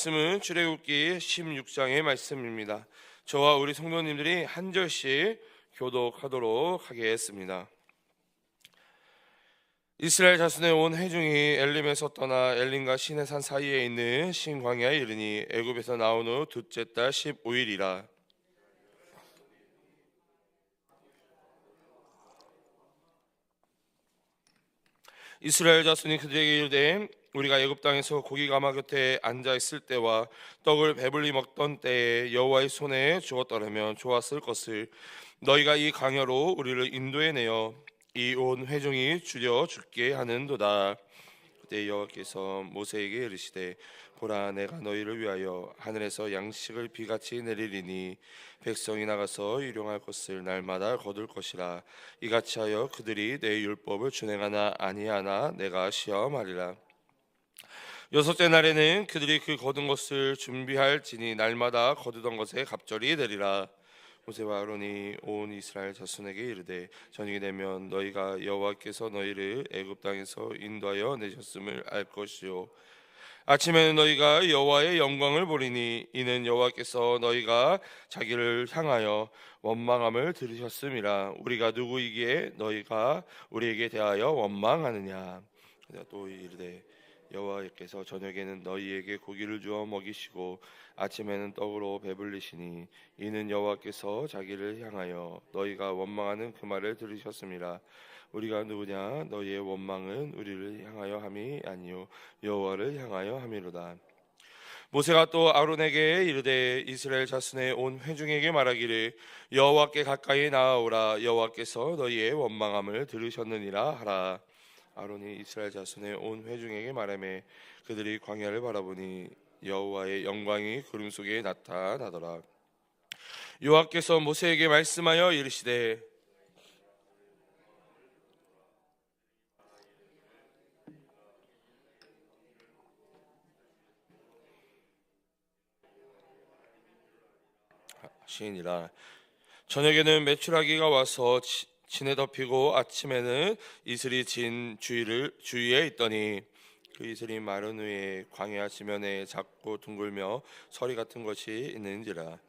말씀은 출애굽기 16장의 말씀입니다. 저와 우리 성도님들이 한 절씩 교독하도록 하겠습니다. 이스라엘 자손의 온 회중이 엘림에서 떠나 엘림과 시내산 사이에 있는 신광야에 이르니 애굽에서 나온 후 둘째 달 15일이라. 이스라엘 자손이 그들에게 이르되 우리가 애굽 땅에서 고기 가마 곁에 앉아 있을 때와 떡을 배불리 먹던 때에 여호와의 손에 주었더라면 좋았을 것을 너희가 이 강야로 우리를 인도해 내어 이 온 회중이 줄여 죽게 하는도다. 그때 여호와께서 모세에게 이르시되 보라, 내가 너희를 위하여 하늘에서 양식을 비같이 내리리니 백성이 나가서 일용할 것을 날마다 거둘 것이라. 이같이 하여 그들이 내 율법을 준행하나 아니하나 내가 시험하리라. 여섯째 날에는 그들이 그 거둔 것을 준비할지니 날마다 거두던 것에 갑절이 되리라. 모세와 아론이 온 이스라엘 자손에게 이르되 저녁이 되면 너희가 여호와께서 너희를 애굽 땅에서 인도하여 내셨음을 알 것이요 아침에는 너희가 여호와의 영광을 보리니 이는 여호와께서 너희가 자기를 향하여 원망함을 들으셨음이라. 우리가 누구이기에 너희가 우리에게 대하여 원망하느냐. 또 이르되 여호와께서 저녁에는 너희에게 고기를 주어 먹이시고 아침에는 떡으로 배불리시니 이는 여호와께서 자기를 향하여 너희가 원망하는 그 말을 들으셨음이라. 우리가 누구냐? 너희의 원망은 우리를 향하여 함이 아니요 여호와를 향하여 함이로다. 모세가 또 아론에게 이르되 이스라엘 자손의 온 회중에게 말하기를 여호와께 가까이 나아오라. 여호와께서 너희의 원망함을 들으셨느니라 하라. 아론이 이스라엘 자손의 온 회중에게 말하매 그들이 광야를 바라보니 여호와의 영광이 구름 속에 나타나더라. 여호와께서 모세에게 말씀하여 이르시되 시인이라. 저녁에는 메추라기가 와서 진에 덮이고 아침에는 이슬이 진 주위에 있더니 그 이슬이 마른 후에 광야 지면에 작고 둥글며 서리 같은 것이 있는지라.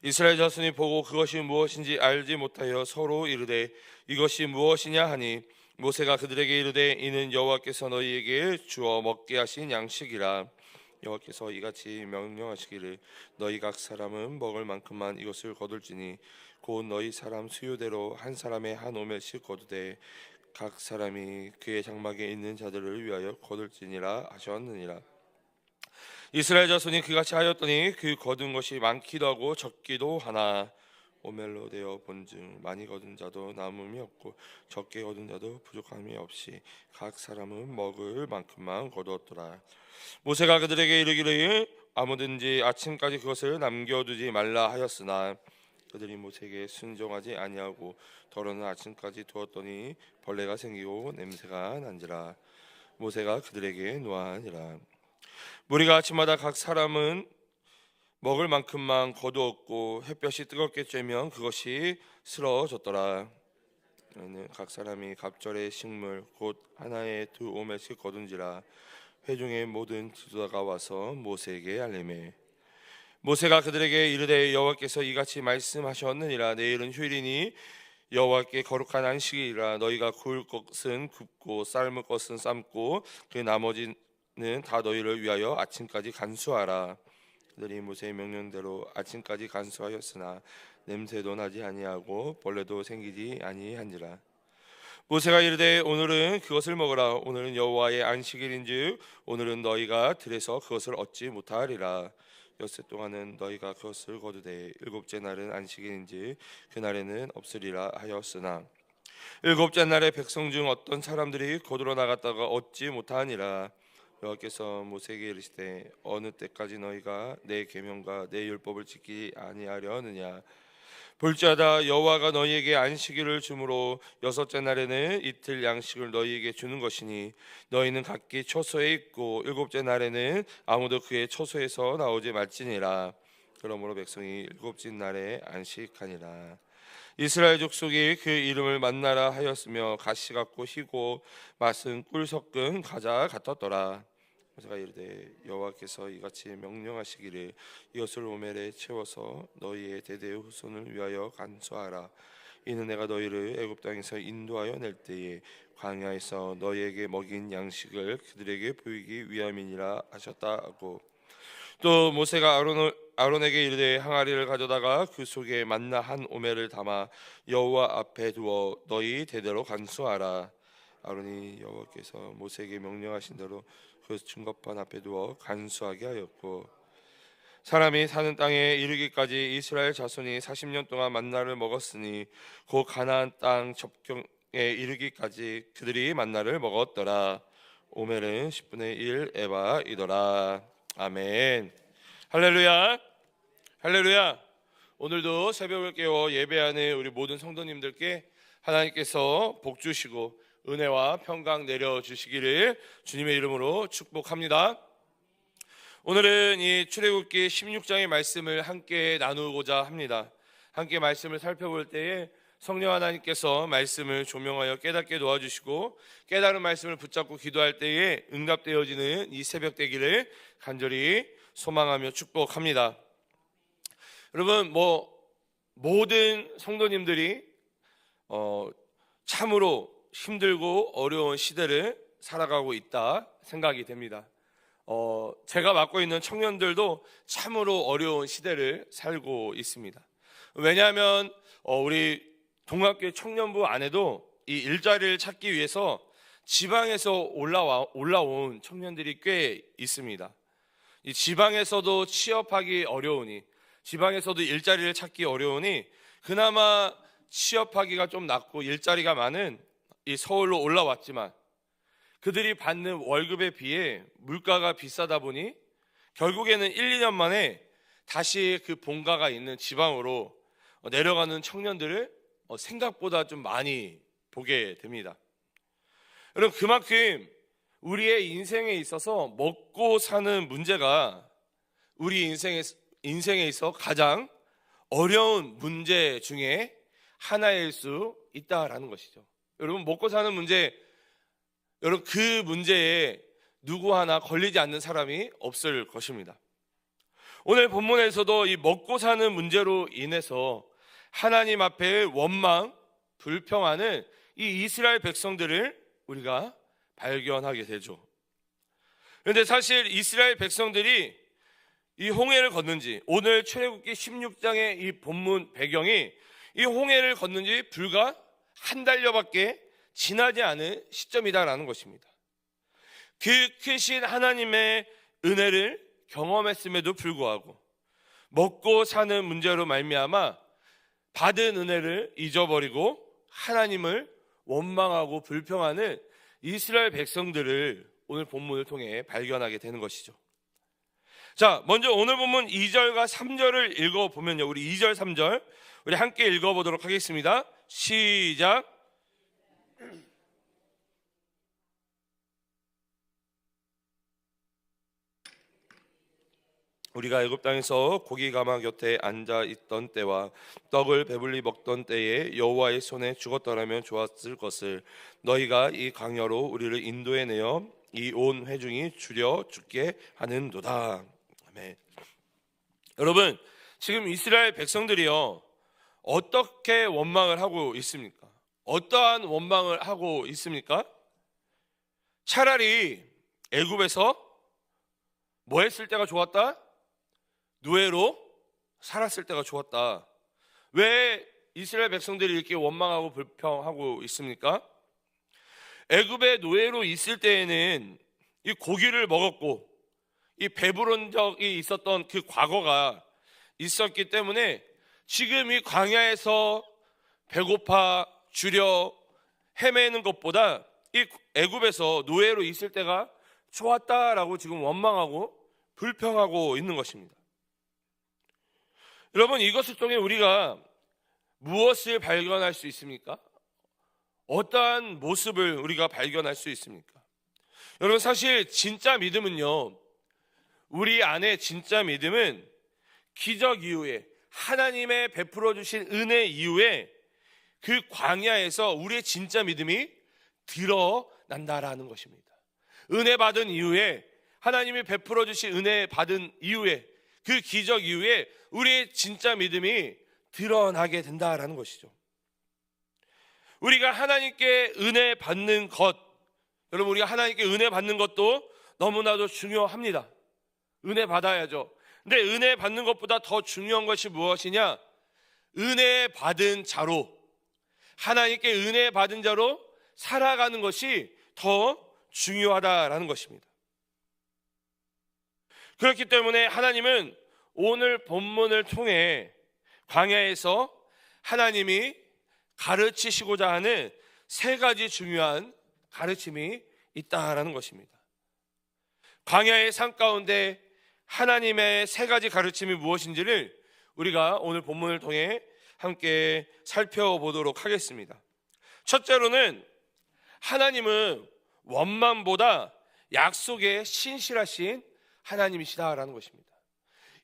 이스라엘 자손이 보고 그것이 무엇인지 알지 못하여 서로 이르되 이것이 무엇이냐 하니 모세가 그들에게 이르되 이는 여호와께서 너희에게 주어 먹게 하신 양식이라. 여호와께서 이같이 명령하시기를 너희 각 사람은 먹을 만큼만 이것을 거둘지니 곧 너희 사람 수요대로 한 사람의 한 오멜씩 거두되 각 사람이 그의 장막에 있는 자들을 위하여 거둘지니라 하셨느니라. 이스라엘 자손이 그같이 하였더니 그 거둔 것이 많기도 하고 적기도 하나 오멜로 되어 본즉 많이 거둔 자도 남음이 없고 적게 거둔 자도 부족함이 없이 각 사람은 먹을 만큼만 거두었더라. 모세가 그들에게 이르기를 아무든지 아침까지 그것을 남겨두지 말라 하였으나 그들이 모세에게 순종하지 아니하고 더러는 아침까지 두었더니 벌레가 생기고 냄새가 난지라. 모세가 그들에게 노하니라. 무리가 아침마다 각 사람은 먹을 만큼만 거두었고 햇볕이 뜨겁게 쬐면 그것이 쓰러졌더라. 각 사람이 갑절의 식물 곧 하나에 2오멜씩 거둔지라. 회중의 모든 지도자가 와서 모세에게 알리매 모세가 그들에게 이르되 여호와께서 이같이 말씀하셨느니라. 내일은 휴일이니 여호와께 거룩한 안식이라. 너희가 구울 것은 굽고 삶을 것은 삶고 그 나머지는 다 너희를 위하여 아침까지 간수하라. 그들이 모세의 명령대로 아침까지 간수하였으나 냄새도 나지 아니하고 벌레도 생기지 아니한지라. 모세가 이르되 오늘은 그것을 먹으라. 오늘은 여호와의 안식일인즉 오늘은 너희가 들에서 그것을 얻지 못하리라. 엿새 동안은 너희가 그것을 거두되 일곱째 날은 안식일인지 그날에는 없으리라 하였으나 일곱째 날에 백성 중 어떤 사람들이 거두러 나갔다가 얻지 못하니라. 여호와께서 모세에게 이르시되 어느 때까지 너희가 내 계명과 내 율법을 지키지 아니하려느냐. 볼지어다 여호와가 너희에게 안식일을 주므로 여섯째 날에는 이틀 양식을 너희에게 주는 것이니 너희는 각기 처소에 있고 일곱째 날에는 아무도 그의 처소에서 나오지 말지니라. 그러므로 백성이 일곱째 날에 안식하니라. 이스라엘 족속이 그 이름을 만나라 하였으며 가시 같고 희고 맛은 꿀 섞은 과자 같았더라. 모세가 이르되 여호와께서 이같이 명령하시기를 이것을 오멜에 채워서 너희의 대대의 후손을 위하여 간수하라. 이는 내가 너희를 애굽 땅에서 인도하여 낼 때에 광야에서 너희에게 먹인 양식을 그들에게 보이기 위함이니라 하셨다 하고, 또 모세가 아론에게 이르되 항아리를 가져다가 그 속에 만나 한 오멜을 담아 여호와 앞에 두어 너희 대대로 간수하라. 아론이 여호와께서 모세에게 명령하신 대로 그 증거판 앞에 두어 간수하게 하였고, 사람이 사는 땅에 이르기까지 이스라엘 자손이 40년 동안 만나를 먹었으니 곧 가나안 땅 접경에 이르기까지 그들이 만나를 먹었더라. 오멜은 10분의 1 에바이더라. 아멘. 할렐루야. 할렐루야. 오늘도 새벽을 깨워 예배하는 우리 모든 성도님들께 하나님께서 복 주시고 은혜와 평강 내려주시기를 주님의 이름으로 축복합니다. 오늘은 이 출애굽기 16장의 말씀을 함께 나누고자 합니다. 함께 말씀을 살펴볼 때에 성령 하나님께서 말씀을 조명하여 깨닫게 도와주시고 깨달은 말씀을 붙잡고 기도할 때에 응답되어지는 이 새벽 되기를 간절히 소망하며 축복합니다. 여러분, 모든 성도님들이 참으로 힘들고 어려운 시대를 살아가고 있다 생각이 됩니다. 제가 맡고 있는 청년들도 참으로 어려운 시대를 살고 있습니다. 왜냐하면 우리 동학교회 청년부 안에도 이 일자리를 찾기 위해서 지방에서 올라온 청년들이 꽤 있습니다. 이 지방에서도 취업하기 어려우니, 지방에서도 일자리를 찾기 어려우니 그나마 취업하기가 좀 낫고 일자리가 많은 이 서울로 올라왔지만 그들이 받는 월급에 비해 물가가 비싸다 보니 결국에는 1, 2년 만에 다시 그 본가가 있는 지방으로 내려가는 청년들을 생각보다 좀 많이 보게 됩니다. 여러분, 그만큼 우리의 인생에 있어서 먹고 사는 문제가 우리 인생에 있어 가장 어려운 문제 중에 하나일 수 있다라는 것이죠. 여러분, 먹고 사는 문제, 여러분, 그 문제에 누구 하나 걸리지 않는 사람이 없을 것입니다. 오늘 본문에서도 이 먹고 사는 문제로 인해서 하나님 앞에 원망, 불평하는 이 이스라엘 백성들을 우리가 발견하게 되죠. 그런데 사실 이스라엘 백성들이 이 홍해를 걷는지, 오늘 출애굽기 16장의 이 본문 배경이 이 홍해를 걷는지 불과 한 달여밖에 지나지 않은 시점이다라는 것입니다. 그 크신 하나님의 은혜를 경험했음에도 불구하고 먹고 사는 문제로 말미암아 받은 은혜를 잊어버리고 하나님을 원망하고 불평하는 이스라엘 백성들을 오늘 본문을 통해 발견하게 되는 것이죠. 자, 먼저 오늘 본문 2절과 3절을 읽어보면요, 우리 2절 3절 우리 함께 읽어보도록 하겠습니다. 시작. 우리가 애굽 땅에서 고기 가마 곁에 앉아 있던 때와 떡을 배불리 먹던 때에 여호와의 손에 죽었더라면 좋았을 것을 너희가 이 강야로 우리를 인도해 내어 이 온 회중이 줄여 죽게 하는도다. 아멘. 여러분, 지금 이스라엘 백성들이요, 어떻게 원망을 하고 있습니까? 어떠한 원망을 하고 있습니까? 차라리 애굽에서 뭐 했을 때가 좋았다? 노예로 살았을 때가 좋았다. 왜 이스라엘 백성들이 이렇게 원망하고 불평하고 있습니까? 애굽의 노예로 있을 때에는 이 고기를 먹었고 이 배부른 적이 있었던 그 과거가 있었기 때문에 지금 이 광야에서 배고파 주려 헤매는 것보다 이 애굽에서 노예로 있을 때가 좋았다라고 지금 원망하고 불평하고 있는 것입니다. 여러분, 이것을 통해 우리가 무엇을 발견할 수 있습니까? 어떠한 모습을 우리가 발견할 수 있습니까? 여러분, 사실 진짜 믿음은요, 우리 안에 진짜 믿음은 기적 이후에 하나님의 베풀어 주신 은혜 이후에 그 광야에서 우리의 진짜 믿음이 드러난다라는 것입니다. 은혜 받은 이후에 하나님이 베풀어 주신 은혜 받은 이후에, 그 기적 이후에 우리의 진짜 믿음이 드러나게 된다라는 것이죠. 우리가 하나님께 은혜 받는 것, 여러분, 우리가 하나님께 은혜 받는 것도 너무나도 중요합니다. 은혜 받아야죠. 근데 은혜 받는 것보다 더 중요한 것이 무엇이냐? 은혜 받은 자로, 하나님께 은혜 받은 자로 살아가는 것이 더 중요하다라는 것입니다. 그렇기 때문에 하나님은 오늘 본문을 통해 광야에서 하나님이 가르치시고자 하는 세 가지 중요한 가르침이 있다라는 것입니다. 광야의 삶 가운데 하나님의 세 가지 가르침이 무엇인지를 우리가 오늘 본문을 통해 함께 살펴보도록 하겠습니다. 첫째로는 하나님은 원망보다 약속에 신실하신 하나님이시다라는 것입니다.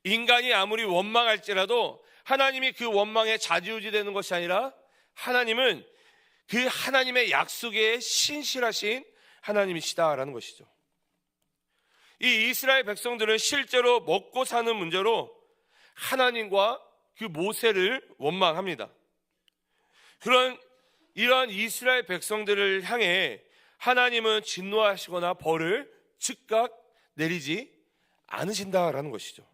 인간이 아무리 원망할지라도 하나님이 그 원망에 좌지우지 되는 것이 아니라 하나님은 그 하나님의 약속에 신실하신 하나님이시다라는 것이죠. 이 이스라엘 백성들은 실제로 먹고 사는 문제로 하나님과 그 모세를 원망합니다. 이러한 이스라엘 백성들을 향해 하나님은 진노하시거나 벌을 즉각 내리지 않으신다라는 것이죠.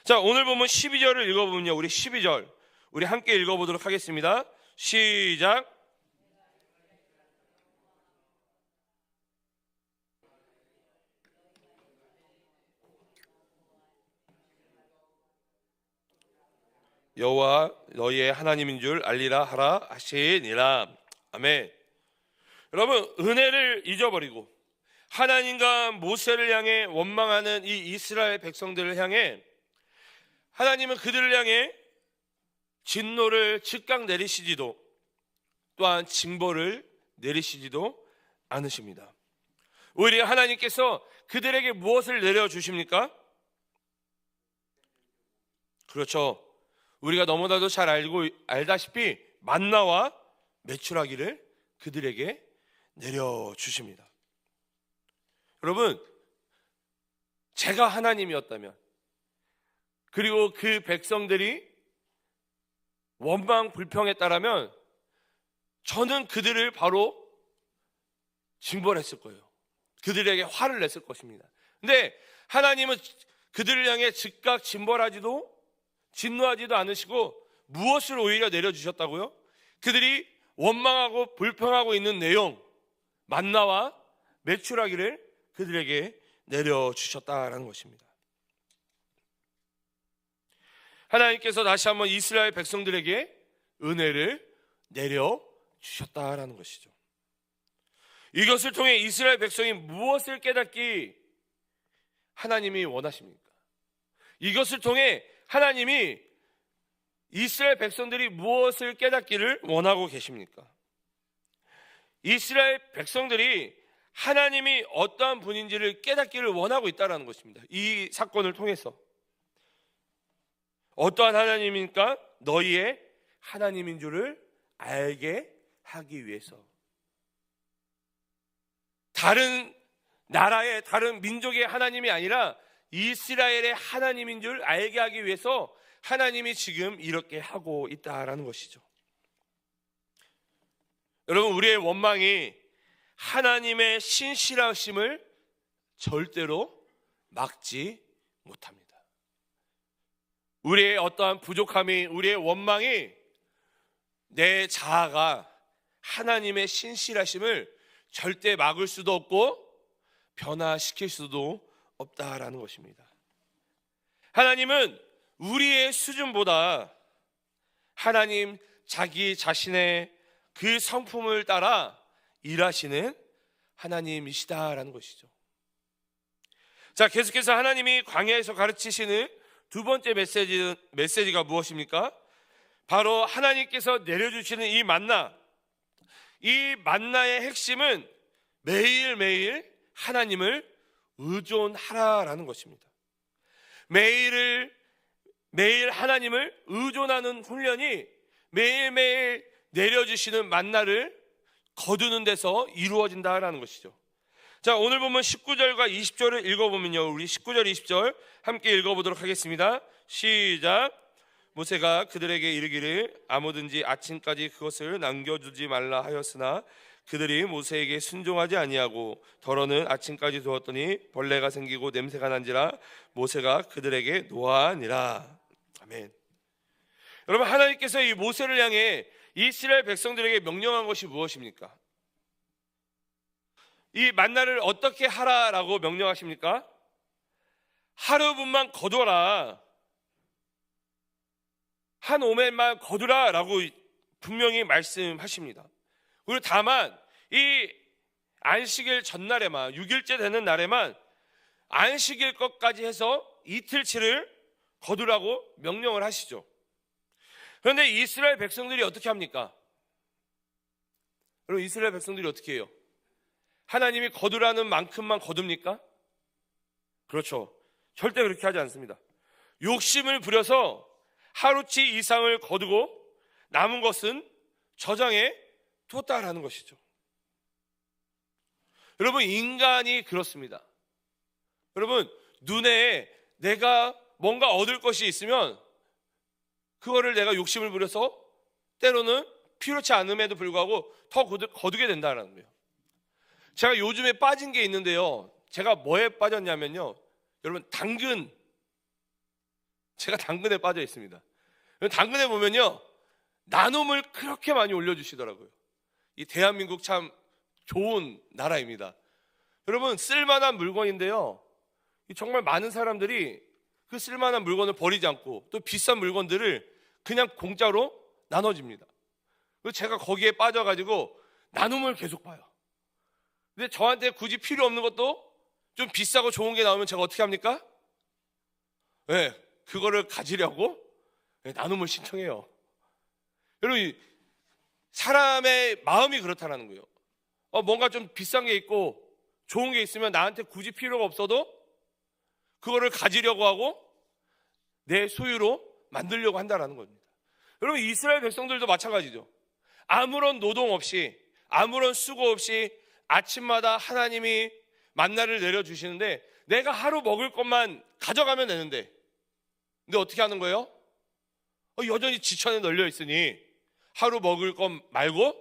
자, 오늘 보면 12절을 읽어보면요, 우리 12절 우리 함께 읽어보도록 하겠습니다. 시작. 여호와 너희의 하나님인 줄 알리라 하라 하시니라. 아멘. 여러분, 은혜를 잊어버리고 하나님과 모세를 향해 원망하는 이 이스라엘 백성들을 향해 하나님은 그들을 향해 진노를 즉각 내리시지도 또한 징벌을 내리시지도 않으십니다. 오히려 하나님께서 그들에게 무엇을 내려주십니까? 그렇죠. 우리가 너무나도 잘 알다시피 만나와 메추라기를 그들에게 내려주십니다. 여러분, 제가 하나님이었다면, 그리고 그 백성들이 원망 불평했다라면 저는 그들을 바로 징벌했을 거예요. 그들에게 화를 냈을 것입니다. 근데 하나님은 그들을 향해 즉각 징벌하지도 진노하지도 않으시고 무엇을 오히려 내려주셨다고요? 그들이 원망하고 불평하고 있는 내용, 만나와 메추라기를 그들에게 내려주셨다라는 것입니다. 하나님께서 다시 한번 이스라엘 백성들에게 은혜를 내려주셨다라는 것이죠. 이것을 통해 이스라엘 백성이 무엇을 깨닫기 하나님이 원하십니까? 이것을 통해 하나님이 이스라엘 백성들이 무엇을 깨닫기를 원하고 계십니까? 이스라엘 백성들이 하나님이 어떠한 분인지를 깨닫기를 원하고 있다는 것입니다. 이 사건을 통해서 어떠한 하나님입니까? 너희의 하나님인 줄을 알게 하기 위해서. 다른 나라의 다른 민족의 하나님이 아니라 이스라엘의 하나님인 줄 알게 하기 위해서 하나님이 지금 이렇게 하고 있다라는 것이죠. 여러분, 우리의 원망이 하나님의 신실하심을 절대로 막지 못합니다. 우리의 어떠한 부족함이, 우리의 원망이 내 자아가 하나님의 신실하심을 절대 막을 수도 없고 변화시킬 수도 없다라는 것입니다. 하나님은 우리의 수준보다 하나님 자기 자신의 그 성품을 따라 일하시는 하나님이시다라는 것이죠. 자, 계속해서 하나님이 광야에서 가르치시는 두 번째 메시지가 무엇입니까? 바로 하나님께서 내려주시는 이 만나, 이 만나의 핵심은 매일매일 하나님을 의존하라라는 것입니다. 매일 하나님을 의존하는 훈련이 매일매일 내려주시는 만나를 거두는 데서 이루어진다라는 것이죠. 자, 오늘 보면 19절과 20절을 읽어보면요, 우리 19절 20절 함께 읽어보도록 하겠습니다. 시작. 모세가 그들에게 이르기를 아무든지 아침까지 그것을 남겨두지 말라 하였으나 그들이 모세에게 순종하지 아니하고 더러는 아침까지 두었더니 벌레가 생기고 냄새가 난지라 모세가 그들에게 노하니라. 아멘. 여러분, 하나님께서 이 모세를 향해 이스라엘 백성들에게 명령한 것이 무엇입니까? 이 만나를 어떻게 하라라고 명령하십니까? 하루분만 거두어라, 한 오멜만 거두라 라고 분명히 말씀하십니다. 그리고 다만 이 안식일 전날에만, 6일째 되는 날에만 안식일 것까지 해서 이틀치를 거두라고 명령을 하시죠. 그런데 이스라엘 백성들이 어떻게 합니까? 여러분, 이스라엘 백성들이 어떻게 해요? 하나님이 거두라는 만큼만 거둡니까? 그렇죠. 절대 그렇게 하지 않습니다. 욕심을 부려서 하루치 이상을 거두고 남은 것은 저장해 뒀다라는 것이죠. 여러분, 인간이 그렇습니다. 여러분, 눈에 내가 뭔가 얻을 것이 있으면 그거를 내가 욕심을 부려서 때로는 필요치 않음에도 불구하고 더 거두게 된다는 거예요. 제가 요즘에 빠진 게 있는데요, 제가 뭐에 빠졌냐면요, 여러분, 당근. 제가 당근에 빠져 있습니다. 당근에 보면요, 나눔을 그렇게 많이 올려주시더라고요. 이 대한민국 참 좋은 나라입니다. 여러분, 쓸만한 물건인데요, 정말 많은 사람들이 그 쓸만한 물건을 버리지 않고 또 비싼 물건들을 그냥 공짜로 나눠줍니다. 그래서 제가 거기에 빠져가지고 나눔을 계속 봐요. 근데 저한테 굳이 필요 없는 것도 좀 비싸고 좋은 게 나오면 제가 어떻게 합니까? 네, 그거를 가지려고 나눔을 신청해요. 여러분, 사람의 마음이 그렇다는 거예요. 뭔가 좀 비싼 게 있고 좋은 게 있으면 나한테 굳이 필요가 없어도 그거를 가지려고 하고 내 소유로 만들려고 한다는 겁니다. 여러분, 이스라엘 백성들도 마찬가지죠. 아무런 노동 없이, 아무런 수고 없이 아침마다 하나님이 만나를 내려주시는데 내가 하루 먹을 것만 가져가면 되는데, 근데 어떻게 하는 거예요? 여전히 지천에 널려 있으니 하루 먹을 것 말고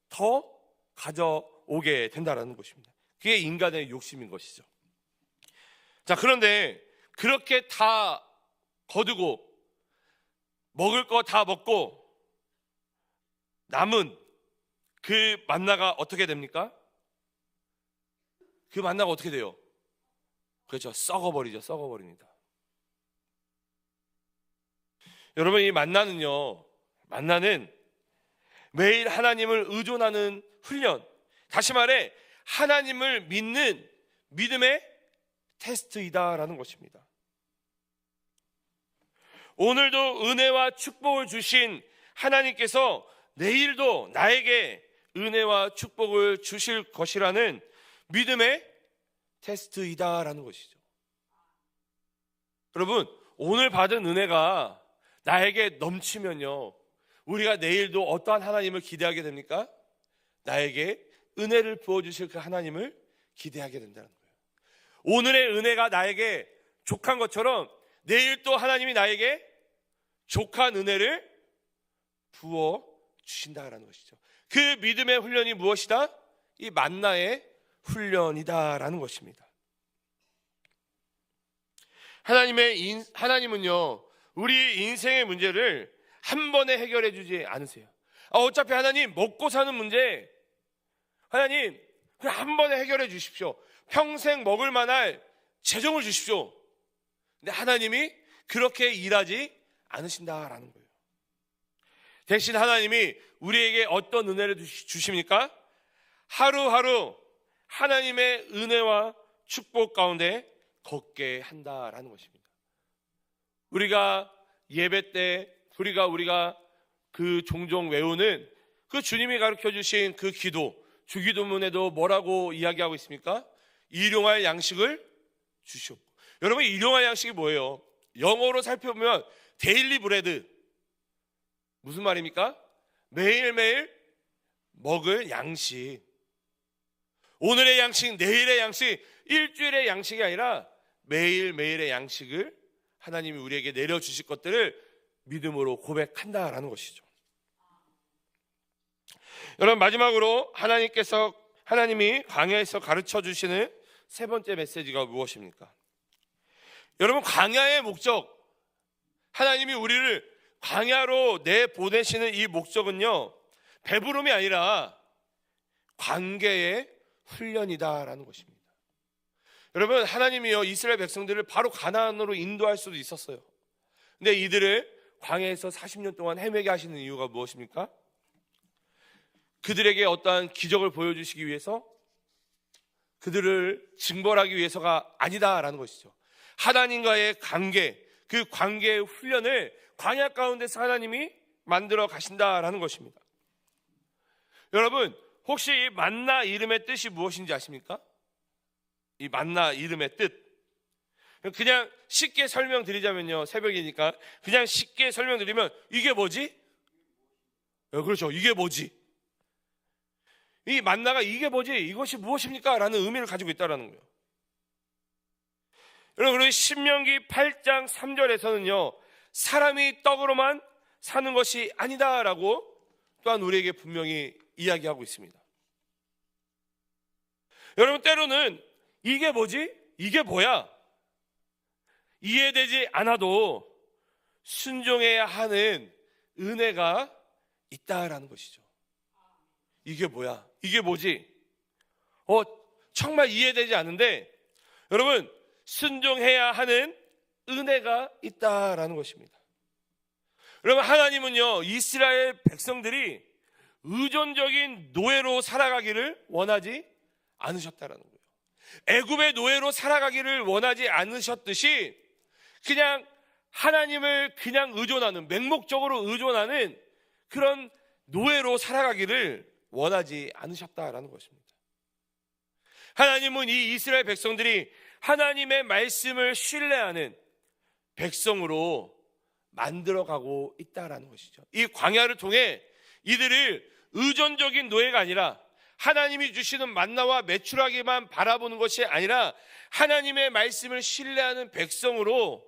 더 가져오게 된다는 것입니다. 그게 인간의 욕심인 것이죠. 자, 그런데 그렇게 다 거두고 먹을 거 다 먹고 남은 그 만나가 어떻게 됩니까? 그 만나가 어떻게 돼요? 그렇죠. 썩어버리죠. 썩어버립니다. 여러분, 이 만나는 매일 하나님을 의존하는 훈련, 다시 말해 하나님을 믿는 믿음의 테스트이다라는 것입니다. 오늘도 은혜와 축복을 주신 하나님께서 내일도 나에게 은혜와 축복을 주실 것이라는 믿음의 테스트이다라는 것이죠. 여러분, 오늘 받은 은혜가 나에게 넘치면요, 우리가 내일도 어떠한 하나님을 기대하게 됩니까? 나에게 은혜를 부어주실 그 하나님을 기대하게 된다는 거예요. 오늘의 은혜가 나에게 족한 것처럼 내일 또 하나님이 나에게 족한 은혜를 부어주신다라는 것이죠. 그 믿음의 훈련이 무엇이다? 이 만나의 훈련이다라는 것입니다. 하나님은요, 우리 인생의 문제를 한 번에 해결해 주지 않으세요. 어차피 하나님 먹고 사는 문제, 하나님 그냥 한 번에 해결해 주십시오. 평생 먹을 만할 재정을 주십시오. 근데 하나님이 그렇게 일하지 않으신다라는 거예요. 대신 하나님이 우리에게 어떤 은혜를 주십니까? 하루하루 하나님의 은혜와 축복 가운데 걷게 한다라는 것입니다. 우리가 예배 때 우리가 그 종종 외우는 그 주님이 가르쳐 주신 그 기도, 주기도문에도 뭐라고 이야기하고 있습니까? 일용할 양식을 주시옵고. 여러분, 일용할 양식이 뭐예요? 영어로 살펴보면 데일리 브레드, 무슨 말입니까? 매일매일 먹을 양식. 오늘의 양식, 내일의 양식, 일주일의 양식이 아니라 매일매일의 양식을 하나님이 우리에게 내려주실 것들을 믿음으로 고백한다라는 것이죠. 여러분, 마지막으로 하나님이 광야에서 가르쳐 주시는 세 번째 메시지가 무엇입니까? 여러분, 광야의 목적, 하나님이 우리를 광야로 내보내시는 이 목적은요, 배부름이 아니라 관계의 훈련이다라는 것입니다. 여러분, 하나님이요, 이스라엘 백성들을 바로 가나안으로 인도할 수도 있었어요. 근데 이들을 광야에서 40년 동안 헤매게 하시는 이유가 무엇입니까? 그들에게 어떠한 기적을 보여주시기 위해서, 그들을 징벌하기 위해서가 아니다라는 것이죠. 하나님과의 관계, 그 관계의 훈련을 광야 가운데서 하나님이 만들어 가신다라는 것입니다. 여러분, 혹시 이 만나 이름의 뜻이 무엇인지 아십니까? 이 만나 이름의 뜻, 그냥 쉽게 설명드리자면요, 새벽이니까 그냥 쉽게 설명드리면 이게 뭐지? 그렇죠, 이게 뭐지? 이 만나가 이게 뭐지? 이것이 무엇입니까? 라는 의미를 가지고 있다는 거예요. 여러분, 그리고 신명기 8장 3절에서는요, 사람이 떡으로만 사는 것이 아니다라고 또한 우리에게 분명히 이야기하고 있습니다. 여러분, 때로는 이게 뭐지? 이게 뭐야? 이해되지 않아도 순종해야 하는 은혜가 있다라는 것이죠. 이게 뭐야? 이게 뭐지? 정말 이해되지 않는데 여러분, 순종해야 하는 은혜가 있다라는 것입니다. 여러분, 하나님은요, 이스라엘 백성들이 의존적인 노예로 살아가기를 원하지 않으셨다라는 거예요. 애굽의 노예로 살아가기를 원하지 않으셨듯이 그냥 하나님을 그냥 의존하는, 맹목적으로 의존하는 그런 노예로 살아가기를 원하지 않으셨다라는 것입니다. 하나님은 이 이스라엘 백성들이 하나님의 말씀을 신뢰하는 백성으로 만들어가고 있다라는 것이죠. 이 광야를 통해 이들을 의존적인 노예가 아니라 하나님이 주시는 만나와 메추라기만 바라보는 것이 아니라 하나님의 말씀을 신뢰하는 백성으로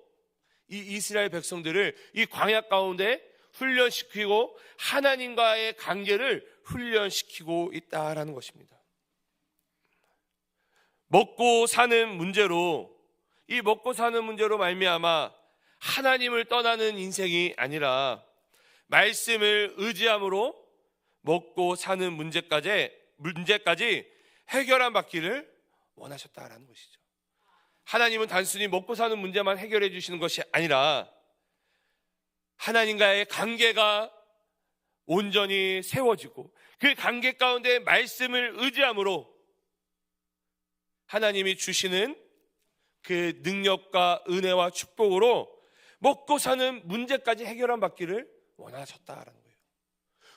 이 이스라엘 백성들을 이 광야 가운데 훈련시키고 하나님과의 관계를 훈련시키고 있다라는 것입니다. 먹고 사는 문제로, 이 먹고 사는 문제로 말미암아 하나님을 떠나는 인생이 아니라 말씀을 의지함으로 먹고 사는 문제까지 해결한 받기를 원하셨다라는 것이죠. 하나님은 단순히 먹고 사는 문제만 해결해 주시는 것이 아니라 하나님과의 관계가 온전히 세워지고 그 관계 가운데 말씀을 의지함으로 하나님이 주시는 그 능력과 은혜와 축복으로 먹고 사는 문제까지 해결한 받기를 원하셨다라는 거예요.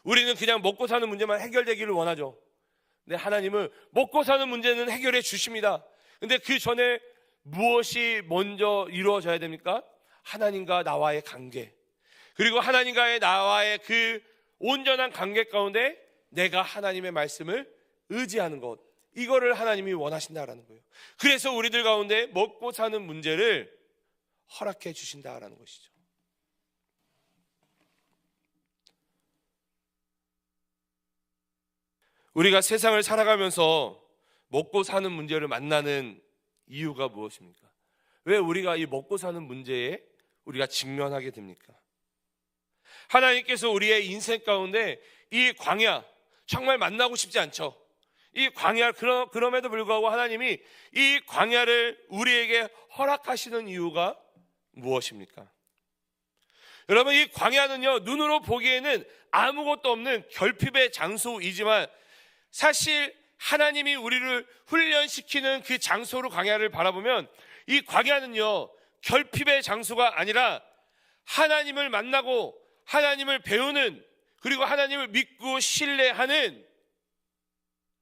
우리는 그냥 먹고 사는 문제만 해결되기를 원하죠. 근데 하나님은 먹고 사는 문제는 해결해 주십니다. 근데 그 전에 무엇이 먼저 이루어져야 됩니까? 하나님과 나와의 관계, 그리고 하나님과의 나와의 그 온전한 관계 가운데 내가 하나님의 말씀을 의지하는 것, 이거를 하나님이 원하신다라는 거예요. 그래서 우리들 가운데 먹고 사는 문제를 허락해 주신다라는 것이죠. 우리가 세상을 살아가면서 먹고 사는 문제를 만나는 이유가 무엇입니까? 왜 우리가 이 먹고 사는 문제에 우리가 직면하게 됩니까? 하나님께서 우리의 인생 가운데 이 광야, 정말 만나고 싶지 않죠. 이 광야, 그럼에도 불구하고 하나님이 이 광야를 우리에게 허락하시는 이유가 무엇입니까? 여러분, 이 광야는요, 눈으로 보기에는 아무것도 없는 결핍의 장소이지만 사실 하나님이 우리를 훈련시키는 그 장소로 광야를 바라보면 이 광야는요, 결핍의 장소가 아니라 하나님을 만나고 하나님을 배우는, 그리고 하나님을 믿고 신뢰하는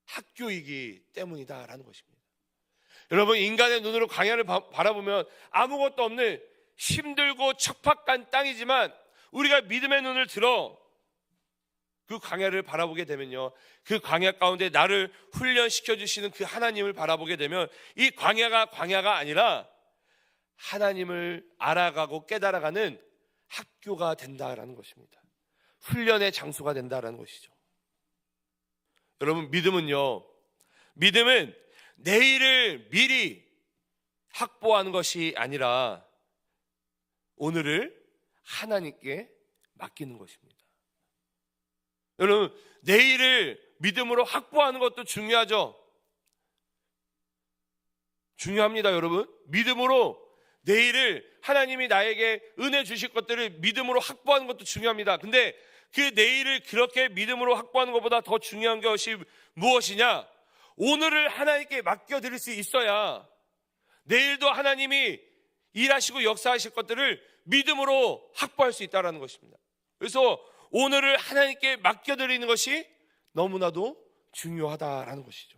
학교이기 때문이다라는 것입니다. 여러분, 인간의 눈으로 광야를 바라보면 아무것도 없는 힘들고 척박한 땅이지만 우리가 믿음의 눈을 들어 그 광야를 바라보게 되면요, 그 광야 가운데 나를 훈련시켜 주시는 그 하나님을 바라보게 되면 이 광야가 아니라 하나님을 알아가고 깨달아가는 학교가 된다라는 것입니다. 훈련의 장소가 된다라는 것이죠. 여러분, 믿음은 내일을 미리 확보하는 것이 아니라 오늘을 하나님께 맡기는 것입니다. 여러분, 내일을 믿음으로 확보하는 것도 중요하죠. 중요합니다. 여러분, 믿음으로 내일을 하나님이 나에게 은혜 주실 것들을 믿음으로 확보하는 것도 중요합니다. 근데 그 내일을 그렇게 믿음으로 확보하는 것보다 더 중요한 것이 무엇이냐? 오늘을 하나님께 맡겨드릴 수 있어야 내일도 하나님이 일하시고 역사하실 것들을 믿음으로 확보할 수 있다는 것입니다. 그래서 오늘을 하나님께 맡겨드리는 것이 너무나도 중요하다라는 것이죠.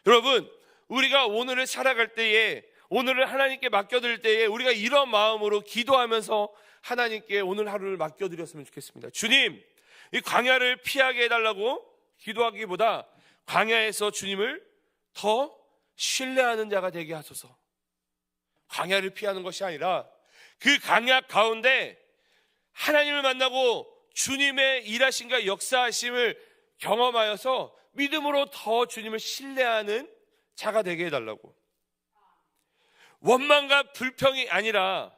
여러분, 우리가 오늘을 살아갈 때에, 오늘을 하나님께 맡겨드릴 때에 우리가 이런 마음으로 기도하면서 하나님께 오늘 하루를 맡겨드렸으면 좋겠습니다. 주님, 이 광야를 피하게 해달라고 기도하기보다 광야에서 주님을 더 신뢰하는 자가 되게 하소서. 광야를 피하는 것이 아니라 그 광야 가운데 하나님을 만나고 주님의 일하심과 역사하심을 경험하여서 믿음으로 더 주님을 신뢰하는 자가 되게 해달라고. 원망과 불평이 아니라,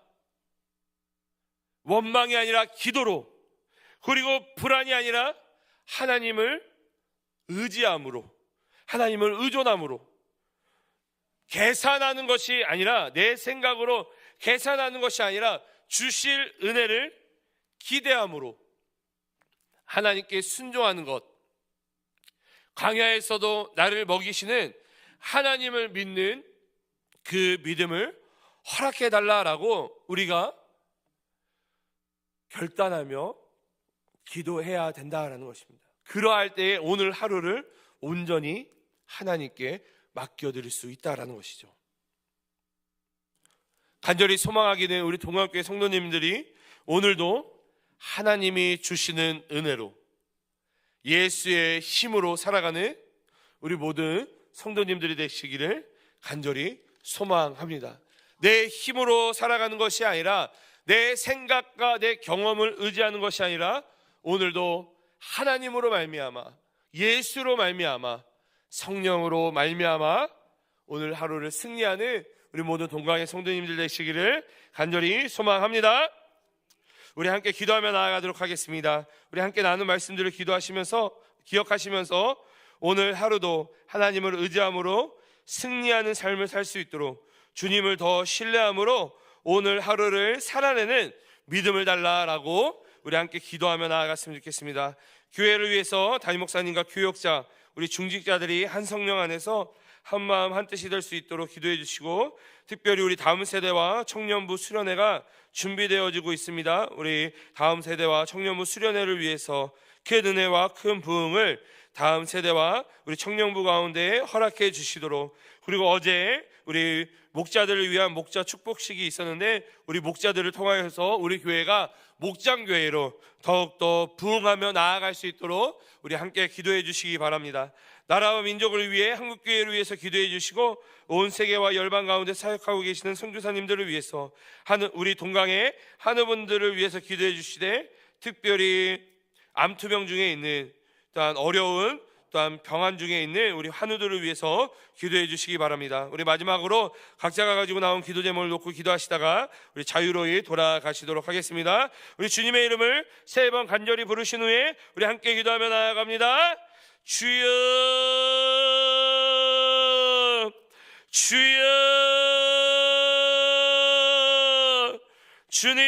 원망이 아니라 기도로, 그리고 불안이 아니라 하나님을 의지함으로, 하나님을 의존함으로, 계산하는 것이 아니라, 내 생각으로 계산하는 것이 아니라 주실 은혜를 기대함으로 하나님께 순종하는 것, 광야에서도 나를 먹이시는 하나님을 믿는 그 믿음을 허락해달라라고 우리가 결단하며 기도해야 된다라는 것입니다. 그러할 때에 오늘 하루를 온전히 하나님께 맡겨드릴 수 있다라는 것이죠. 간절히 소망하기는 우리 동학교회 성도님들이 오늘도 하나님이 주시는 은혜로 예수의 힘으로 살아가는 우리 모든 성도님들이 되시기를 간절히 소망합니다. 내 힘으로 살아가는 것이 아니라, 내 생각과 내 경험을 의지하는 것이 아니라 오늘도 하나님으로 말미암아, 예수로 말미암아, 성령으로 말미암아 오늘 하루를 승리하는 우리 모든 동강의 성도님들 되시기를 간절히 소망합니다. 우리 함께 기도하며 나아가도록 하겠습니다. 우리 함께 나눈 말씀들을 기억하시면서 오늘 하루도 하나님을 의지함으로 승리하는 삶을 살 수 있도록 주님을 더 신뢰함으로 오늘 하루를 살아내는 믿음을 달라라고 우리 함께 기도하며 나아갔으면 좋겠습니다. 교회를 위해서 담임 목사님과 교역자, 우리 중직자들이 한 성령 안에서 한 마음 한 뜻이 될 수 있도록 기도해 주시고, 특별히 우리 다음 세대와 청년부 수련회가 준비되어지고 있습니다. 우리 다음 세대와 청년부 수련회를 위해서 큰 은혜와 큰 부흥을 다음 세대와 우리 청년부 가운데 허락해 주시도록, 그리고 어제 우리 목자들을 위한 목자 축복식이 있었는데 우리 목자들을 통하여서 우리 교회가 목장교회로 더욱더 부흥하며 나아갈 수 있도록 우리 함께 기도해 주시기 바랍니다. 나라와 민족을 위해, 한국교회를 위해서 기도해 주시고, 온 세계와 열방 가운데 사역하고 계시는 선교사님들을 위해서, 우리 동강의 한우분들을 위해서 기도해 주시되, 특별히 암투병 중에 있는, 또한 어려운, 또한 병환 중에 있는 우리 한우들을 위해서 기도해 주시기 바랍니다. 우리 마지막으로 각자가 가지고 나온 기도 제목을 놓고 기도하시다가 우리 자유로이 돌아가시도록 하겠습니다. 우리 주님의 이름을 3번 간절히 부르신 후에 우리 함께 기도하며 나아갑니다. 주여, 주여, 주님